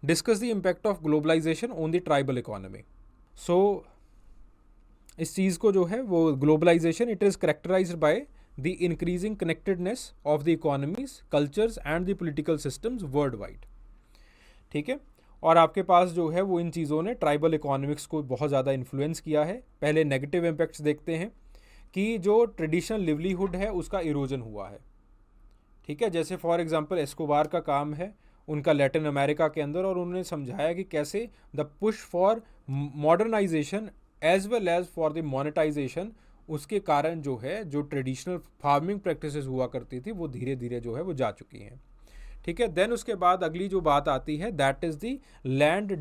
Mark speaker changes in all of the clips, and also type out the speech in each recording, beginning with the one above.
Speaker 1: Discuss the impact of globalisation on the tribal economy. So इस चीज़ को जो है वो globalisation, it is characterised by the increasing connectedness of the economies, cultures and the political systems worldwide. ठीक है, और आपके पास जो है वो इन चीज़ों ने ट्राइबल इकोनॉमिक्स को बहुत ज़्यादा इन्फ्लुएंस किया है। पहले नेगेटिव इम्पैक्ट्स देखते हैं कि जो ट्रेडिशनल लिवलीहुड है उसका इरोजन हुआ है। ठीक है, जैसे फॉर एग्जांपल एस्कोबार का काम है उनका लैटिन अमेरिका के अंदर, और उन्होंने समझाया कि कैसे the push for modernisation as well as for the monetisation, उसके कारण जो है जो ट्रेडिशनल फार्मिंग प्रैक्टिसेस हुआ करती थी वो धीरे धीरे जो है वो जा चुकी हैं। ठीक है, देन उसके बाद अगली जो बात आती है that is the land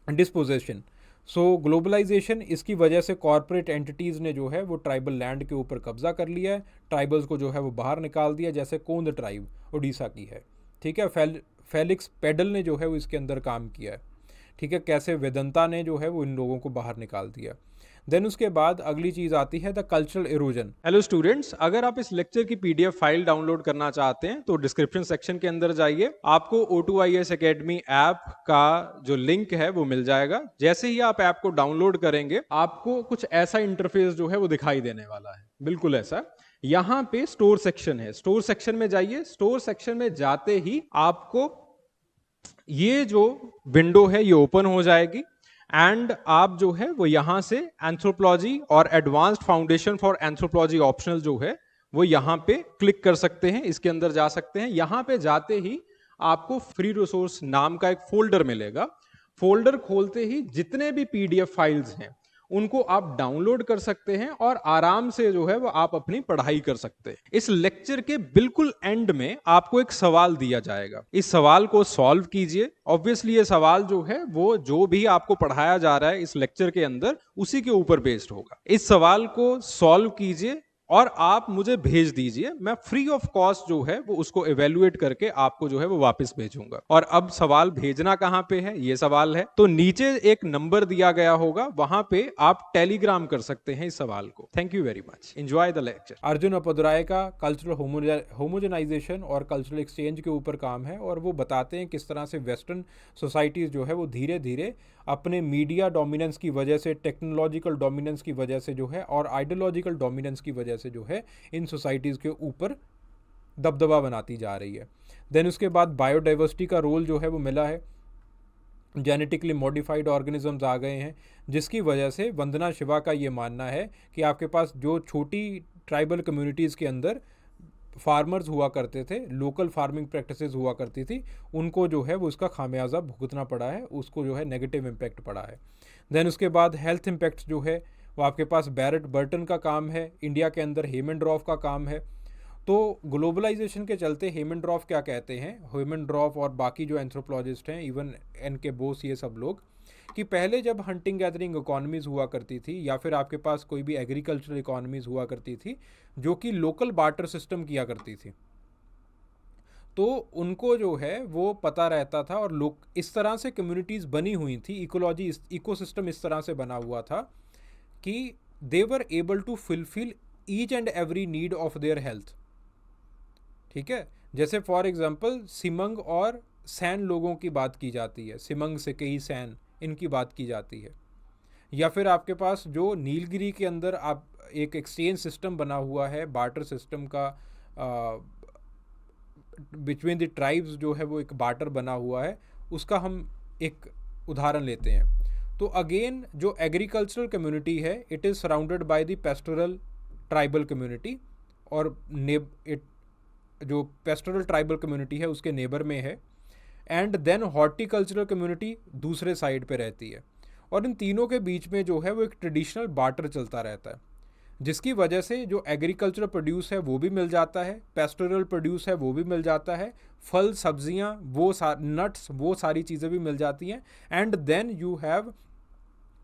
Speaker 1: dispossession. So globalisation, इसकी वजह से कॉरपोरेट एंटिटीज़ ने जो है वो ट्राइबल लैंड के ऊपर कब्जा कर लिया है, ट्राइबल्स को जो है वो बाहर निकाल दिया, जैसे कोंद ट्राइब उड़ीसा की है। ठीक है, फेलिक्स पेडल ने जो है वो इसके अंदर काम किया है। ठीक है, कैसे वेदंता ने जो है वो इन लोगों को बाहर निकाल दिया। देन उसके बाद अगली चीज़ आती है the cultural erosion. Hello students, अगर आप इस लेक्चर की पीडीएफ फाइल डाउनलोड करना चाहते हैं तो डिस्क्रिप्शन सेक्शन के अंदर जाइए, आपको O2IAS Academy ऐप का जो लिंक है वो मिल जाएगा। जैसे ही आप ऐप को डाउनलोड करेंगे आपको कुछ ऐसा इंटरफेस जो है वो दिखाई देने वाला है, बिल्कुल ऐसा। यहाँ पे स्टोर सेक्शन है, स्टोर सेक्शन में जाइए। स्टोर सेक्शन में जाते ही आपको ये जो विंडो है ये ओपन हो जाएगी, एंड आप जो है वो यहां से एंथ्रोपोलॉजी और advanced foundation for anthropology optional जो है वो यहां पे क्लिक कर सकते हैं, इसके अंदर जा सकते हैं। यहां पे जाते ही आपको फ्री रिसोर्स नाम का एक फोल्डर मिलेगा। फोल्डर खोलते ही जितने भी पीडीएफ फाइल्स हैं उनको आप डाउनलोड कर सकते हैं और आराम से जो है वो आप अपनी पढ़ाई कर सकते हैं। इस लेक्चर के बिल्कुल एंड में आपको एक सवाल दिया जाएगा, इस सवाल को सॉल्व कीजिए। ऑब्वियसली ये सवाल जो है वो जो भी आपको पढ़ाया जा रहा है इस लेक्चर के अंदर उसी के ऊपर बेस्ड होगा। इस सवाल को सॉल्व कीजिए और आप मुझे भेज दीजिए, मैं फ्री ऑफ कॉस्ट जो है वो उसको इवेल्युएट करके आपको जो है वो वापस भेजूंगा। और अब सवाल भेजना कहां पे है, ये सवाल है, तो नीचे एक नंबर दिया गया होगा, वहां पे आप टेलीग्राम कर सकते हैं इस सवाल को। Thank you very much, enjoy the lecture. Arjun Appadurai का कल्चरल होमोजेनाइजेशन और कल्चरल एक्सचेंज के ऊपर काम है, और वो बताते हैं किस तरह से वेस्टर्न सोसाइटीज जो है वो धीरे धीरे अपने मीडिया डोमिनेंस की वजह से, टेक्नोलॉजिकल डोमिनेंस की वजह से जो है, और आइडियोलॉजिकल डोमिनेंस की वजह से जो है इन सोसाइटीज़ के ऊपर दबदबा बनाती जा रही है। देन उसके बाद बायोडाइवर्सिटी का रोल जो है वो मिला है, जेनेटिकली मॉडिफाइड ऑर्गेनिजम्स आ गए हैं, जिसकी वजह से वंदना शिवा का ये मानना है कि आपके पास जो छोटी ट्राइबल कम्युनिटीज़ के अंदर फार्मर्स हुआ करते थे, लोकल फार्मिंग प्रैक्टिसेस हुआ करती थी, उनको जो है वो उसका खामियाजा भुगतना पड़ा है, उसको जो है नेगेटिव इम्पैक्ट पड़ा है। देन उसके बाद हेल्थ इम्पैक्ट जो है वो आपके पास बैरेट बर्टन का काम है, इंडिया के अंदर हेमनड्रॉफ का काम है। तो ग्लोबलाइजेशन के चलते हेमनड्रॉफ क्या कहते हैं, हेमनड्रॉफ और बाकी जो एंथ्रोपोलॉजिस्ट हैं, इवन एन.के. बोस, ये सब लोग, कि पहले जब हंटिंग गैदरिंग इकोनॉमीज़ हुआ करती थी या फिर आपके पास कोई भी एग्रीकल्चरल इकोनॉमीज़ हुआ करती थी जो कि लोकल बार्टर सिस्टम किया करती थी, तो उनको जो है वो पता रहता था, और लोग इस तरह से कम्युनिटीज़ बनी हुई थी, इकोलॉजी इकोसिस्टम इस तरह से बना हुआ था कि they were able to fulfil each and every need of their health. ठीक है, जैसे फॉर एग्जांपल सिमंग और सैन लोगों की बात की जाती है, सिमंग से कई सैन, इनकी बात की जाती है। या फिर आपके पास जो नीलगिरी के अंदर आप एक एक्सचेंज सिस्टम बना हुआ है, बार्टर सिस्टम का, बिटवीन द ट्राइब्स जो है वो एक बार्टर बना हुआ है, उसका हम एक उदाहरण लेते हैं। तो अगेन जो एग्रीकल्चरल कम्युनिटी है, it is surrounded by the pastoral tribal community, और जो पेस्टोरल ट्राइबल कम्युनिटी है उसके नेबर में है, एंड देन हॉर्टिकल्चरल कम्युनिटी दूसरे साइड पे रहती है। और इन तीनों के बीच में जो है वो एक ट्रेडिशनल बार्टर चलता रहता है, जिसकी वजह से जो एग्रीकल्चरल प्रोड्यूस है वो भी मिल जाता है, पेस्टोरल प्रोड्यूस है वो भी मिल जाता है, फल सब्जियां, वो नट्स, वो सारी चीज़ें भी मिल जाती हैं। And then you have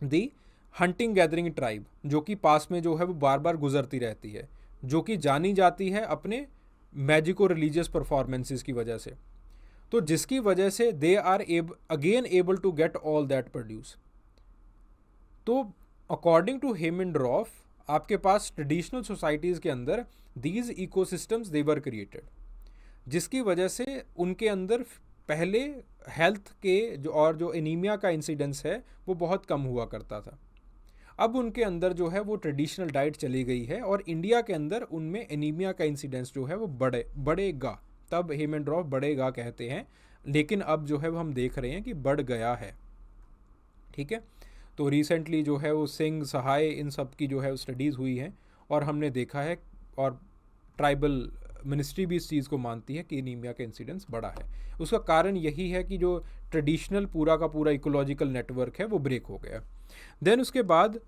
Speaker 1: the hunting gathering tribe, जो कि पास में जो है वो बार बार गुजरती रहती है, जो कि जानी जाती है अपने मैजिको रिलीजियस परफॉर्मेंसेस की वजह से, तो जिसकी वजह से they are again able to get all that produce. तो अकॉर्डिंग टू हेमनड्रॉफ आपके पास ट्रेडिशनल सोसाइटीज़ के अंदर these ecosystems they were created, जिसकी वजह से उनके अंदर पहले हेल्थ के जो एनीमिया का इंसिडेंस है वो बहुत कम हुआ करता था। अब उनके अंदर जो है वो ट्रेडिशनल डाइट चली गई है और इंडिया के अंदर उनमें एनीमिया का इंसिडेंस जो है वो बढ़ेगा, तब हेमेंड्रॉफ बढ़ेगा कहते हैं, लेकिन अब जो है वो हम देख रहे हैं कि बढ़ गया है। ठीक है, तो रिसेंटली जो है वो सिंह, सहाय, इन सब की जो है वो स्टडीज़ हुई हैं और हमने देखा है, और ट्राइबल मिनिस्ट्री भी इस चीज़ को मानती है कि एनीमिया का इंसिडेंस बढ़ा है। उसका कारण यही है कि जो ट्रेडिशनल पूरा का पूरा इकोलॉजिकल नेटवर्क है वो ब्रेक हो गया। देन उसके बाद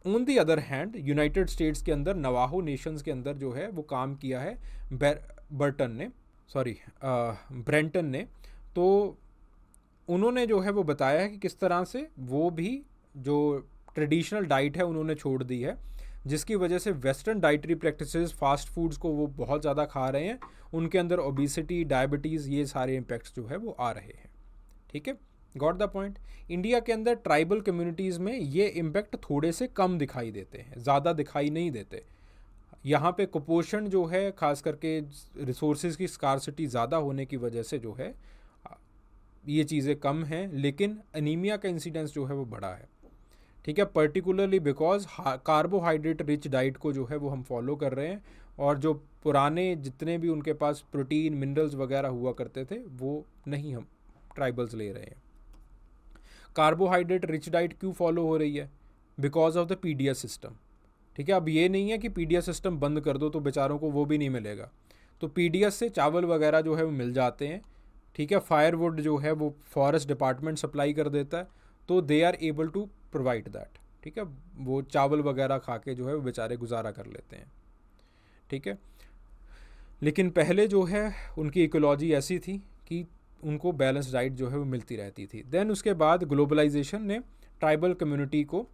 Speaker 1: on the other hand United states के अंदर नवाहो नेशंस के अंदर जो है वो काम किया है ब्रेंटन ने। तो उन्होंने जो है वो बताया है कि किस तरह से वो भी जो ट्रेडिशनल डाइट है उन्होंने छोड़ दी है, जिसकी वजह से western dietary practices, fast foods को वो बहुत ज़्यादा खा रहे हैं, उनके अंदर ओबिसिटी, डायबिटीज़, ये सारे इम्पैक्ट्स जो है वो आ रहे हैं। ठीक है, गॉट द पॉइंट। इंडिया के अंदर ट्राइबल कम्युनिटीज़ में ये इम्पैक्ट थोड़े से कम दिखाई देते हैं, ज़्यादा दिखाई नहीं देते। यहाँ पे कुपोषण जो है, खास करके रिसोर्सेज की स्कार्सिटी ज़्यादा होने की वजह से जो है ये चीज़ें कम हैं, लेकिन एनीमिया का इंसिडेंस जो है वो बढ़ा है। ठीक है, particularly because carbohydrate rich diet को जो है वो हम फॉलो कर रहे हैं, और जो पुराने जितने भी उनके पास प्रोटीन, मिनरल्स वगैरह हुआ करते थे वो नहीं हम ट्राइबल्स ले रहे हैं। कार्बोहाइड्रेट रिच डाइट क्यों फॉलो हो रही है? Because of the PDS system. ठीक है, अब ये नहीं है कि पीडीएस सिस्टम बंद कर दो तो बेचारों को वो भी नहीं मिलेगा, तो पीडीएस से चावल वगैरह जो है वो मिल जाते हैं। ठीक है, फायरवुड जो है वो फॉरेस्ट डिपार्टमेंट सप्लाई कर देता है, तो they are able to provide that. ठीक है, वो चावल वगैरह खा के जो है वो बेचारे गुजारा कर लेते हैं। ठीक है, लेकिन पहले जो है उनकी इकोलॉजी ऐसी थी कि उनको बैलेंस डाइट जो है वो मिलती रहती थी। देन उसके बाद ग्लोबलाइजेशन ने ट्राइबल कम्युनिटी को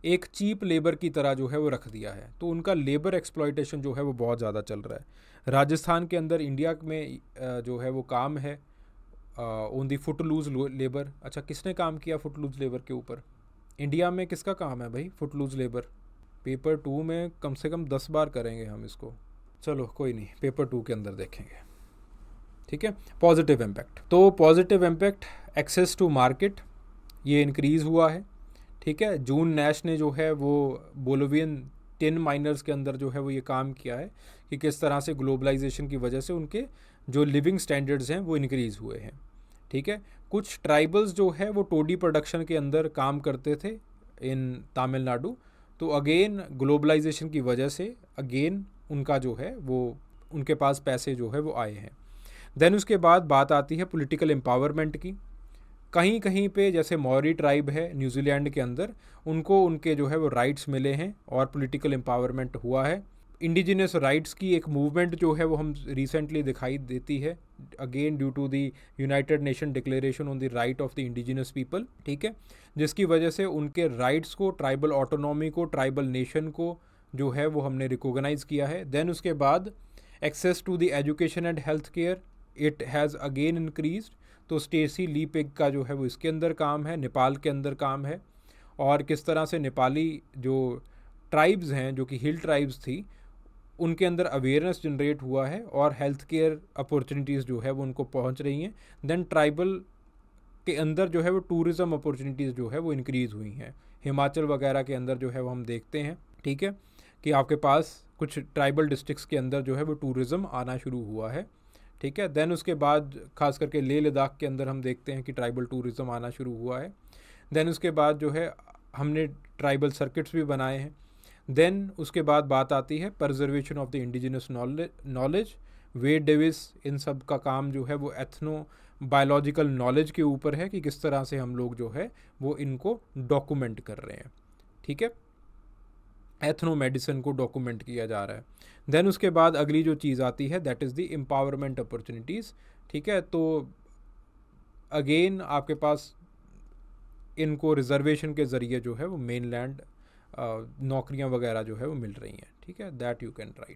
Speaker 1: एक चीप लेबर की तरह जो है वो रख दिया है, तो उनका लेबर एक्सप्लॉयटेशन जो है वो बहुत ज़्यादा चल रहा है। राजस्थान के अंदर इंडिया में जो है वो काम है on the footloose labour. अच्छा, किसने काम किया फुट लूज लेबर के ऊपर? इंडिया में किसका काम है भाई फुट लूज लेबर? पेपर 2 में कम से कम 10 बार करेंगे हम इसको, चलो कोई नहीं, पेपर 2 के अंदर देखेंगे। ठीक है, पॉजिटिव इम्पैक्ट, तो positive impact access to market ये इंक्रीज़ हुआ है। ठीक है, जून नैश ने जो है वो बोलोवियन टिन माइनर्स के अंदर जो है वो ये काम किया है कि किस तरह से ग्लोबलाइजेशन की वजह से उनके जो लिविंग स्टैंडर्ड्स हैं वो इंक्रीज़ हुए हैं। ठीक है, कुछ ट्राइबल्स जो है वो टोडी प्रोडक्शन के अंदर काम करते थे इन तमिलनाडु, तो अगेन ग्लोबलाइजेशन की वजह से अगेन उनका जो है वो उनके पास पैसे जो है वो आए हैं। देन उसके बाद बात आती है पॉलिटिकल एम्पावरमेंट की। कहीं कहीं पे जैसे मौरी ट्राइब है न्यूजीलैंड के अंदर, उनको उनके जो है वो राइट्स मिले हैं और पॉलिटिकल एम्पावरमेंट हुआ है। इंडिजिनस राइट्स की एक मूवमेंट जो है वो हम रिसेंटली दिखाई देती है, again due to the United Nation declaration on the right of the indigenous people. ठीक है, जिसकी वजह से उनके राइट्स को, ट्राइबल ऑटोनॉमी को, ट्राइबल नेशन को जो है वो हमने रिकोगनाइज़ किया है। देन उसके बाद access to the education and health care it has again increase, तो स्टेसी ली पिग का जो है वो इसके अंदर काम है, नेपाल के अंदर काम है, और किस तरह से नेपाली जो ट्राइब्स हैं जो कि हिल ट्राइब्स थी उनके अंदर अवेयरनेस जनरेट हुआ है और हेल्थ केयर अपॉर्चुनिटीज़ जो है वो उनको पहुंच रही हैं। देन ट्राइबल के अंदर जो है वो टूरिज़्म अपॉर्चुनिटीज़ जो है वो इंक्रीज़ हुई हैं। हिमाचल वगैरह के अंदर जो है वो हम देखते हैं, ठीक है, कि आपके पास कुछ ट्राइबल डिस्ट्रिक्ट्स के अंदर जो है वो टूरिज़्म आना शुरू हुआ है। ठीक है, देन उसके बाद खास करके लेह लद्दाख के अंदर हम देखते हैं कि ट्राइबल टूरिज़्म आना शुरू हुआ है। देन उसके बाद जो है हमने ट्राइबल सर्किट्स भी बनाए हैं। देन उसके बाद बात आती है preservation of the indigenous knowledge. Wade Davis इन सब का काम जो है वो एथनो बायोलॉजिकल नॉलेज के ऊपर है कि किस तरह से हम लोग जो है वो इनको डॉक्यूमेंट कर रहे हैं। ठीक है, एथनो मेडिसिन को डॉक्यूमेंट किया जा रहा है। देन उसके बाद अगली जो चीज़ आती है that is the empowerment opportunities. ठीक है, तो अगेन आपके पास इनको रिजर्वेशन के ज़रिए जो है वो मेन लैंड नौकरियां वगैरह जो है वो मिल रही हैं। ठीक है, दैट यू कैन राइट।